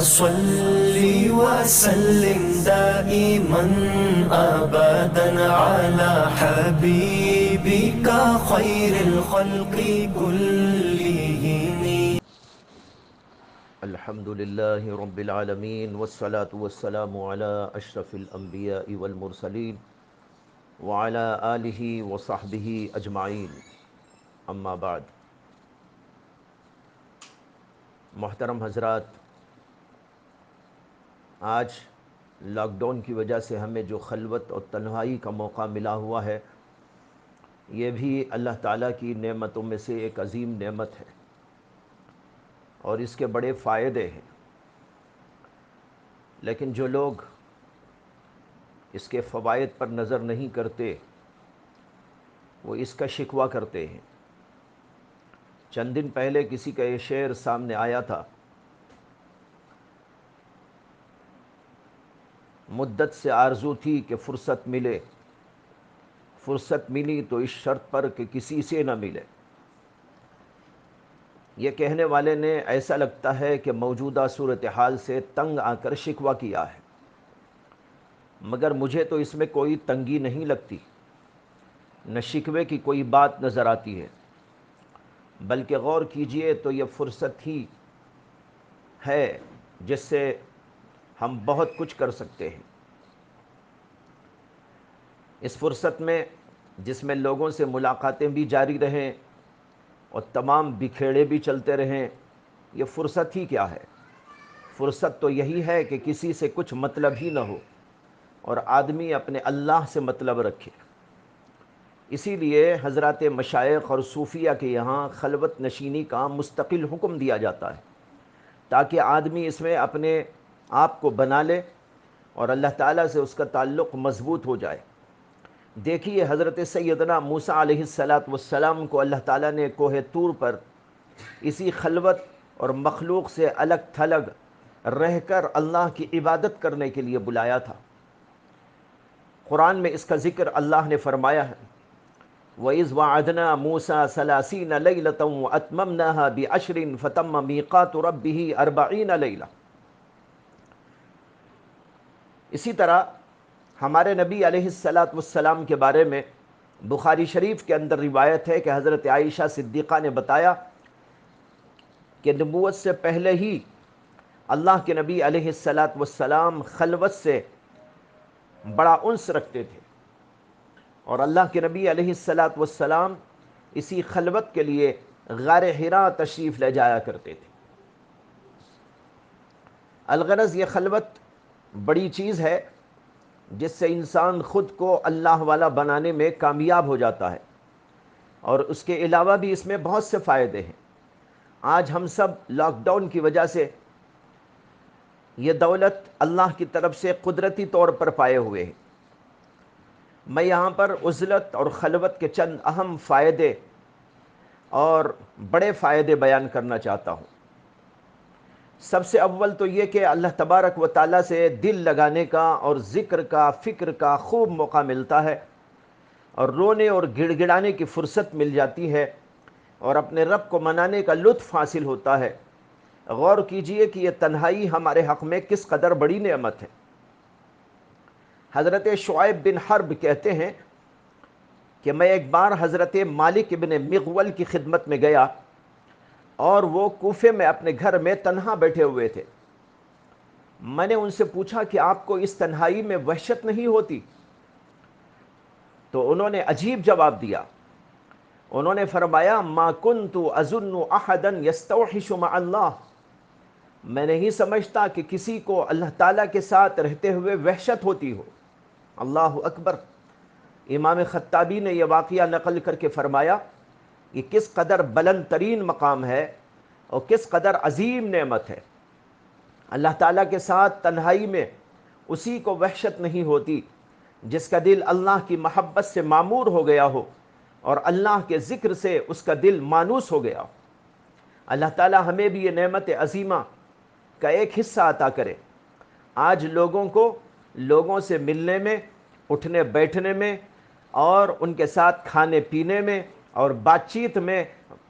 صل وسلم دائما أبدا على حبيبك خير الخلق كلهم. الحمد للہ رب العالمین والصلاة والسلام علی اشرف الانبیاء والمرسلین وعلی آلہ وصحبہ اجمعین، اما بعد. محترم حضرات، آج لاک ڈاؤن کی وجہ سے ہمیں جو خلوت اور تنہائی کا موقع ملا ہوا ہے، یہ بھی اللہ تعالیٰ کی نعمتوں میں سے ایک عظیم نعمت ہے اور اس کے بڑے فائدے ہیں. لیکن جو لوگ اس کے فوائد پر نظر نہیں کرتے وہ اس کا شکوہ کرتے ہیں. چند دن پہلے کسی کا یہ شعر سامنے آیا تھا: مدت سے آرزو تھی کہ فرصت ملے، فرصت ملی تو اس شرط پر کہ کسی سے نہ ملے. یہ کہنے والے نے ایسا لگتا ہے کہ موجودہ صورتحال سے تنگ آ کر شکوہ کیا ہے، مگر مجھے تو اس میں کوئی تنگی نہیں لگتی، نہ شکوے کی کوئی بات نظر آتی ہے. بلکہ غور کیجئے تو یہ فرصت ہی ہے جس سے ہم بہت کچھ کر سکتے ہیں. اس فرصت میں، جس میں لوگوں سے ملاقاتیں بھی جاری رہیں اور تمام بکھیڑے بھی چلتے رہیں، یہ فرصت ہی کیا ہے؟ فرصت تو یہی ہے کہ کسی سے کچھ مطلب ہی نہ ہو اور آدمی اپنے اللہ سے مطلب رکھے. اسی لیے حضرات مشائخ اور صوفیہ کے یہاں خلوت نشینی کا مستقل حکم دیا جاتا ہے، تاکہ آدمی اس میں اپنے آپ کو بنا لے اور اللہ تعالیٰ سے اس کا تعلق مضبوط ہو جائے. دیکھیے، حضرت سیدنا موسیٰ علیہ السلام کو اللہ تعالیٰ نے کوہ طور پر اسی خلوت اور مخلوق سے الگ تھلگ رہ کر اللہ کی عبادت کرنے کے لیے بلایا تھا. قرآن میں اس کا ذکر اللہ نے فرمایا ہے: وَإِذْ وَعَدْنَا مُوسَىٰ 30 لَيْلَةً وَأَتْمَمْنَاهَا بِعَشْرٍ فَتَمَّ مِيقَاتُ رَبِّهِ 40 لَيْلَةً. اسی طرح ہمارے نبی علیہ السلام کے بارے میں بخاری شریف کے اندر روایت ہے کہ حضرت عائشہ صدیقہ نے بتایا کہ نبوت سے پہلے ہی اللہ کے نبی علیہ السلام خلوت سے بڑا انس رکھتے تھے، اور اللہ کے نبی علیہ السلام اسی خلوت کے لیے غار حرا تشریف لے جایا کرتے تھے. الغرض یہ خلوت بڑی چیز ہے جس سے انسان خود کو اللہ والا بنانے میں کامیاب ہو جاتا ہے، اور اس کے علاوہ بھی اس میں بہت سے فائدے ہیں. آج ہم سب لاک ڈاؤن کی وجہ سے یہ دولت اللہ کی طرف سے قدرتی طور پر پائے ہوئے ہیں. میں یہاں پر عزلت اور خلوت کے چند اہم فائدے اور بڑے فائدے بیان کرنا چاہتا ہوں. سب سے اول تو یہ کہ اللہ تبارک و تعالیٰ سے دل لگانے کا اور ذکر کا، فکر کا خوب موقع ملتا ہے، اور رونے اور گڑ گڑانے کی فرصت مل جاتی ہے، اور اپنے رب کو منانے کا لطف حاصل ہوتا ہے. غور کیجئے کہ یہ تنہائی ہمارے حق میں کس قدر بڑی نعمت ہے. حضرت شعیب بن حرب کہتے ہیں کہ میں ایک بار حضرت مالک بن مغول کی خدمت میں گیا، اور وہ کوفے میں اپنے گھر میں تنہا بیٹھے ہوئے تھے. میں نے ان سے پوچھا کہ آپ کو اس تنہائی میں وحشت نہیں ہوتی؟ تو انہوں نے عجیب جواب دیا. انہوں نے فرمایا: ما کنت اظن احدا یستوحش مع اللہ. میں نہیں سمجھتا کہ کسی کو اللہ تعالیٰ کے ساتھ رہتے ہوئے وحشت ہوتی ہو. اللہ اکبر. امام خطابی نے یہ واقعہ نقل کر کے فرمایا کہ کس قدر بلند ترین مقام ہے اور کس قدر عظیم نعمت ہے. اللہ تعالیٰ کے ساتھ تنہائی میں اسی کو وحشت نہیں ہوتی جس کا دل اللہ کی محبت سے معمور ہو گیا ہو اور اللہ کے ذکر سے اس کا دل مانوس ہو گیا ہو. اللہ تعالیٰ ہمیں بھی یہ نعمت عظیمہ کا ایک حصہ عطا کرے. آج لوگوں کو لوگوں سے ملنے میں، اٹھنے بیٹھنے میں اور ان کے ساتھ کھانے پینے میں اور بات چیت میں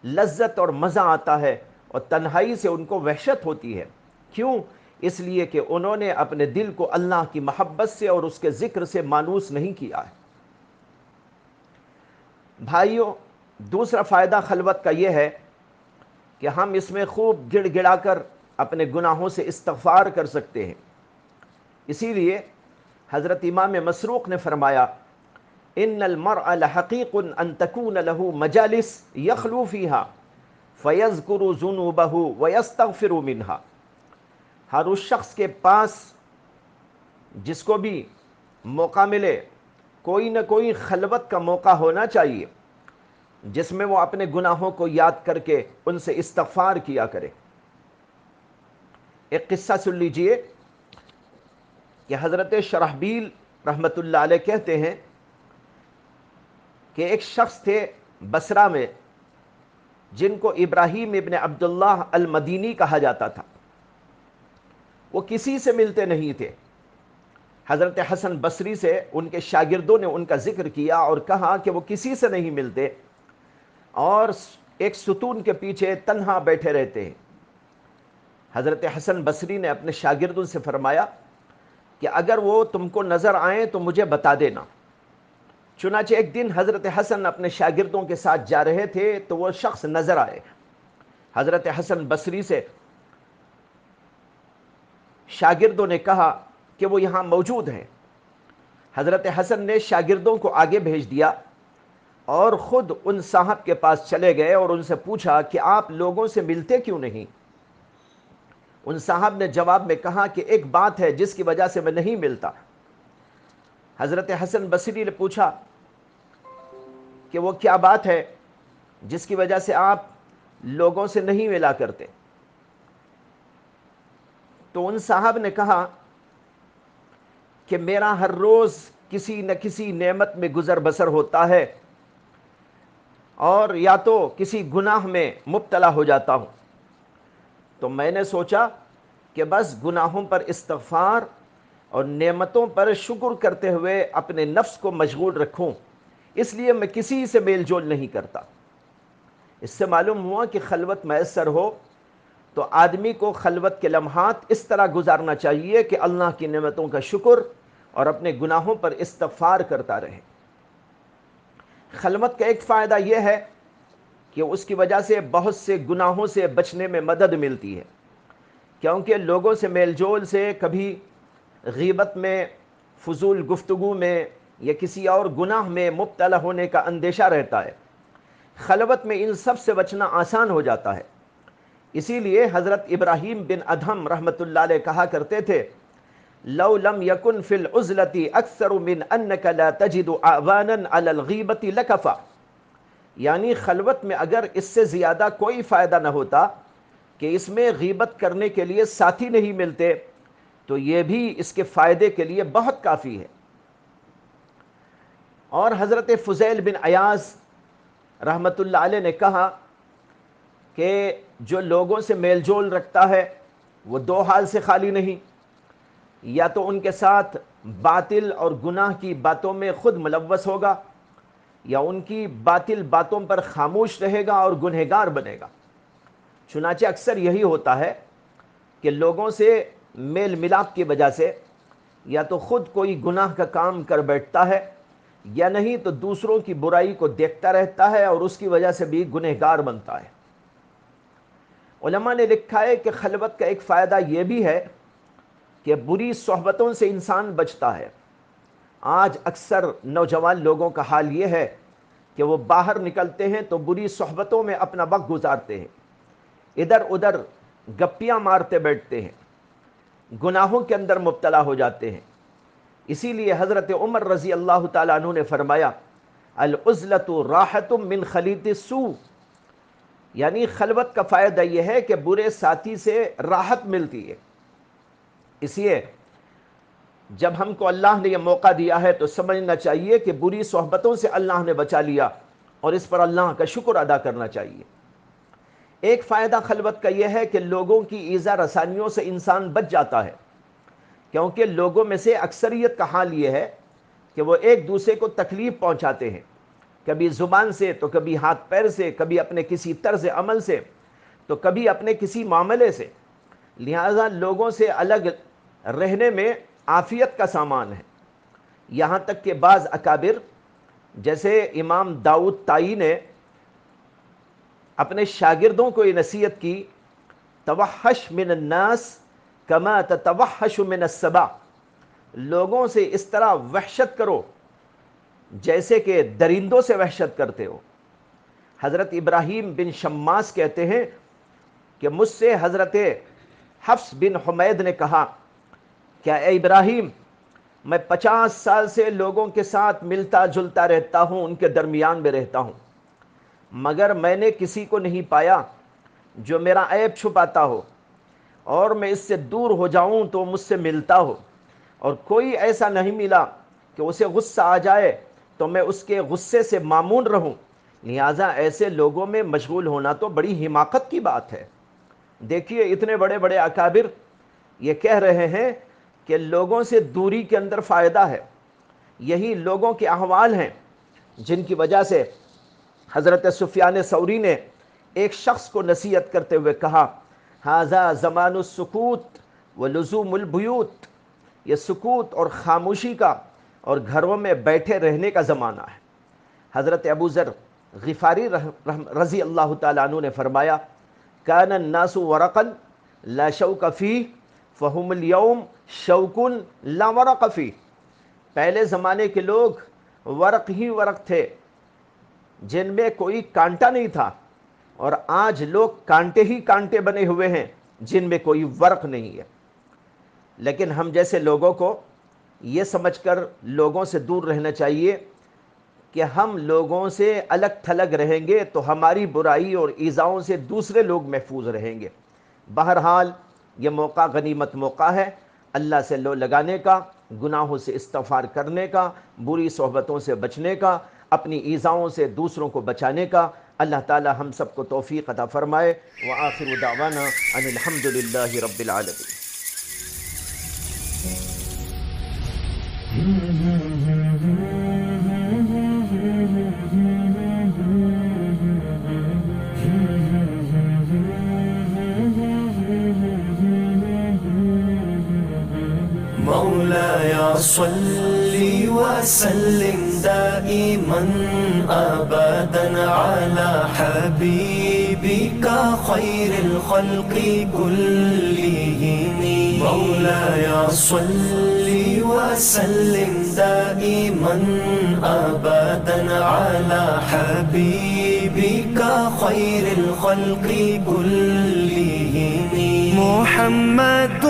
لذت اور مزہ آتا ہے، اور تنہائی سے ان کو وحشت ہوتی ہے. کیوں؟ اس لیے کہ انہوں نے اپنے دل کو اللہ کی محبت سے اور اس کے ذکر سے مانوس نہیں کیا ہے۔ بھائیوں، دوسرا فائدہ خلوت کا یہ ہے کہ ہم اس میں خوب گڑ گڑا کر اپنے گناہوں سے استغفار کر سکتے ہیں۔ اسی لیے حضرت امام مسروق نے فرمایا، ان المرء لحقیق ان تکون له مجالس یخلو فیہا فیذکر ذنوبہ ویستغفر منہا۔ ہر اس شخص کے پاس جس کو بھی موقع ملے، کوئی نہ کوئی خلوت کا موقع ہونا چاہیے جس میں وہ اپنے گناہوں کو یاد کر کے ان سے استغفار کیا کرے۔ ایک قصہ سن لیجئے کہ حضرت شرحبیل رحمۃ اللہ علیہ کہتے ہیں کہ ایک شخص تھے بصرہ میں جن کو ابراہیم ابن عبداللہ المدینی کہا جاتا تھا۔ وہ کسی سے ملتے نہیں تھے۔ حضرت حسن بصری سے ان کے شاگردوں نے ان کا ذکر کیا اور کہا کہ وہ کسی سے نہیں ملتے اور ایک ستون کے پیچھے تنہا بیٹھے رہتے ہیں۔ حضرت حسن بصری نے اپنے شاگردوں سے فرمایا کہ اگر وہ تم کو نظر آئیں تو مجھے بتا دینا۔ چنانچہ ایک دن حضرت حسن اپنے شاگردوں کے ساتھ جا رہے تھے تو وہ شخص نظر آئے۔ حضرت حسن بصری سے شاگردوں نے کہا کہ وہ یہاں موجود ہیں۔ حضرت حسن نے شاگردوں کو آگے بھیج دیا اور خود ان صاحب کے پاس چلے گئے اور ان سے پوچھا کہ آپ لوگوں سے ملتے کیوں نہیں؟ ان صاحب نے جواب میں کہا کہ ایک بات ہے جس کی وجہ سے میں نہیں ملتا۔ حضرت حسن بصری نے پوچھا کہ وہ کیا بات ہے جس کی وجہ سے آپ لوگوں سے نہیں ملا کرتے؟ تو ان صاحب نے کہا کہ میرا ہر روز کسی نہ کسی نعمت میں گزر بسر ہوتا ہے اور یا تو کسی گناہ میں مبتلا ہو جاتا ہوں، تو میں نے سوچا کہ بس گناہوں پر استغفار اور نعمتوں پر شکر کرتے ہوئے اپنے نفس کو مشغول رکھوں، اس لیے میں کسی سے میل جول نہیں کرتا۔ اس سے معلوم ہوا کہ خلوت میسر ہو تو آدمی کو خلوت کے لمحات اس طرح گزارنا چاہیے کہ اللہ کی نعمتوں کا شکر اور اپنے گناہوں پر استغفار کرتا رہے۔ خلوت کا ایک فائدہ یہ ہے کہ اس کی وجہ سے بہت سے گناہوں سے بچنے میں مدد ملتی ہے، کیونکہ لوگوں سے میل جول سے کبھی غیبت میں، فضول گفتگو میں یا کسی اور گناہ میں مبتلا ہونے کا اندیشہ رہتا ہے۔ خلوت میں ان سب سے بچنا آسان ہو جاتا ہے۔ اسی لیے حضرت ابراہیم بن ادہم رحمۃ اللہ علیہ کہا کرتے تھے، لو لم یکن فی العزلۃ اکثر من انک لا تجد اعوانا علی الغیبۃ لکفا، یعنی خلوت میں اگر اس سے زیادہ کوئی فائدہ نہ ہوتا کہ اس میں غیبت کرنے کے لیے ساتھی نہیں ملتے، تو یہ بھی اس کے فائدے کے لیے بہت کافی ہے۔ اور حضرت فضیل بن عیاض رحمۃ اللہ علیہ نے کہا کہ جو لوگوں سے میل جول رکھتا ہے وہ دو حال سے خالی نہیں، یا تو ان کے ساتھ باطل اور گناہ کی باتوں میں خود ملوث ہوگا یا ان کی باطل باتوں پر خاموش رہے گا اور گنہگار بنے گا۔ چنانچہ اکثر یہی ہوتا ہے کہ لوگوں سے میل ملاپ کی وجہ سے یا تو خود کوئی گناہ کا کام کر بیٹھتا ہے یا نہیں تو دوسروں کی برائی کو دیکھتا رہتا ہے اور اس کی وجہ سے بھی گنہگار بنتا ہے۔ علماء نے لکھا ہے کہ خلوت کا ایک فائدہ یہ بھی ہے کہ بری صحبتوں سے انسان بچتا ہے۔ آج اکثر نوجوان لوگوں کا حال یہ ہے کہ وہ باہر نکلتے ہیں تو بری صحبتوں میں اپنا وقت گزارتے ہیں، ادھر ادھر گپیاں مارتے بیٹھتے ہیں، گناہوں کے اندر مبتلا ہو جاتے ہیں۔ اسی لیے حضرت عمر رضی اللہ تعالیٰ عنہ نے فرمایا، العزلۃ راحۃ من خلیط السوء، یعنی خلوت کا فائدہ یہ ہے کہ برے ساتھی سے راحت ملتی ہے۔ اس لیے جب ہم کو اللہ نے یہ موقع دیا ہے تو سمجھنا چاہیے کہ بری صحبتوں سے اللہ نے بچا لیا اور اس پر اللہ کا شکر ادا کرنا چاہیے۔ ایک فائدہ خلوت کا یہ ہے کہ لوگوں کی ایذا رسانیوں سے انسان بچ جاتا ہے، کیونکہ لوگوں میں سے اکثریت کا حال یہ ہے کہ وہ ایک دوسرے کو تکلیف پہنچاتے ہیں، کبھی زبان سے تو کبھی ہاتھ پیر سے، کبھی اپنے کسی طرز عمل سے تو کبھی اپنے کسی معاملے سے۔ لہٰذا لوگوں سے الگ رہنے میں عافیت کا سامان ہے۔ یہاں تک کہ بعض اکابر جیسے امام داؤد طائی نے اپنے شاگردوں کو یہ نصیحت کی، توحش من الناس کما تتوحش من السبع، لوگوں سے اس طرح وحشت کرو جیسے کہ درندوں سے وحشت کرتے ہو۔ حضرت ابراہیم بن شماس کہتے ہیں کہ مجھ سے حضرت حفص بن حمید نے کہا کہ اے ابراہیم، میں 50 سال سے لوگوں کے ساتھ ملتا جلتا رہتا ہوں، ان کے درمیان میں رہتا ہوں، مگر میں نے کسی کو نہیں پایا جو میرا عیب چھپاتا ہو اور میں اس سے دور ہو جاؤں تو مجھ سے ملتا ہو، اور کوئی ایسا نہیں ملا کہ اسے غصہ آ جائے تو میں اس کے غصے سے مامون رہوں۔ لہٰذا ایسے لوگوں میں مشغول ہونا تو بڑی حماقت کی بات ہے۔ دیکھیے اتنے بڑے بڑے اکابر یہ کہہ رہے ہیں کہ لوگوں سے دوری کے اندر فائدہ ہے۔ یہی لوگوں کے احوال ہیں جن کی وجہ سے حضرت سفیان ثوری نے ایک شخص کو نصیحت کرتے ہوئے کہا، ھذا زمان السکوت ولزوم البیوت، یہ سکوت اور خاموشی کا اور گھروں میں بیٹھے رہنے کا زمانہ ہے۔ حضرت ابو ذر غفاری رضی اللہ تعالیٰ عنہ نے فرمایا، کان الناس ورقا لا شوک فیہ فہم اليوم شوک لا ورق فیہ، پہلے زمانے کے لوگ ورق ہی ورق تھے جن میں کوئی کانٹا نہیں تھا، اور آج لوگ کانٹے ہی کانٹے بنے ہوئے ہیں جن میں کوئی ورق نہیں ہے۔ لیکن ہم جیسے لوگوں کو یہ سمجھ کر لوگوں سے دور رہنا چاہیے کہ ہم لوگوں سے الگ تھلگ رہیں گے تو ہماری برائی اور ایذاؤں سے دوسرے لوگ محفوظ رہیں گے۔ بہرحال یہ موقع غنیمت موقع ہے اللہ سے لو لگانے کا، گناہوں سے استغفار کرنے کا، بری صحبتوں سے بچنے کا، اپنی ایذاؤں سے دوسروں کو بچانے کا۔ اللہ تعالی ہم سب کو توفیق عطا فرمائے۔ وآخر دعوانا ان الحمد للہ رب العالمین۔ مولاي صل وسلم دائما أبدا على حبيبك خير الخلق كلهم، مولاي صل وسلم دائما أبدا على حبيبك خير الخلق كلهم، محمد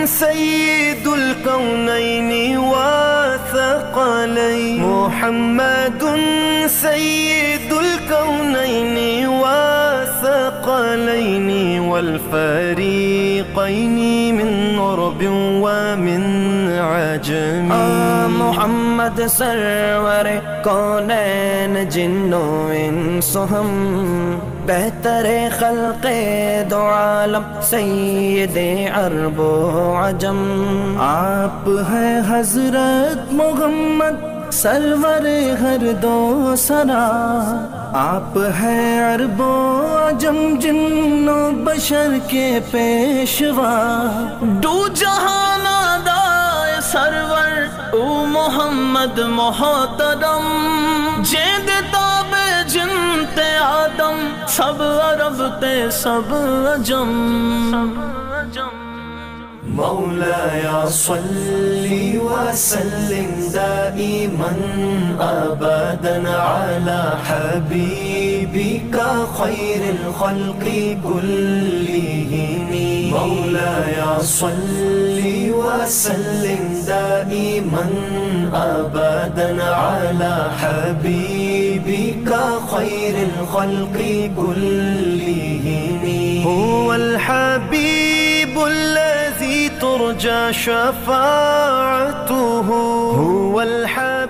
سيد الكونين وثقلين، محمد سيد الكونين وثقلين والفريقين من عرب ومن عجم، محمد سرور کونین جن و انس ہم، بہتر خلق دو عالم سید عرب و عجم، آپ ہیں حضرت محمد سرور ہر دو سرا، آپ ہیں عرب و عجم جن و بشر کے پیشوا، دو جہان دائے سرور او محمد محترم، جیند تاب جنت آدم سب عرب تے سب عجم، مولاي صل وسلم دائما أبدا على حبيبك خير الخلق كلهم، مولاي صل وسلم دائما أبدا على حبيبك خير الخلق كلهم، هو الحبيب الذي ترجى شفاعته، هو الحبيب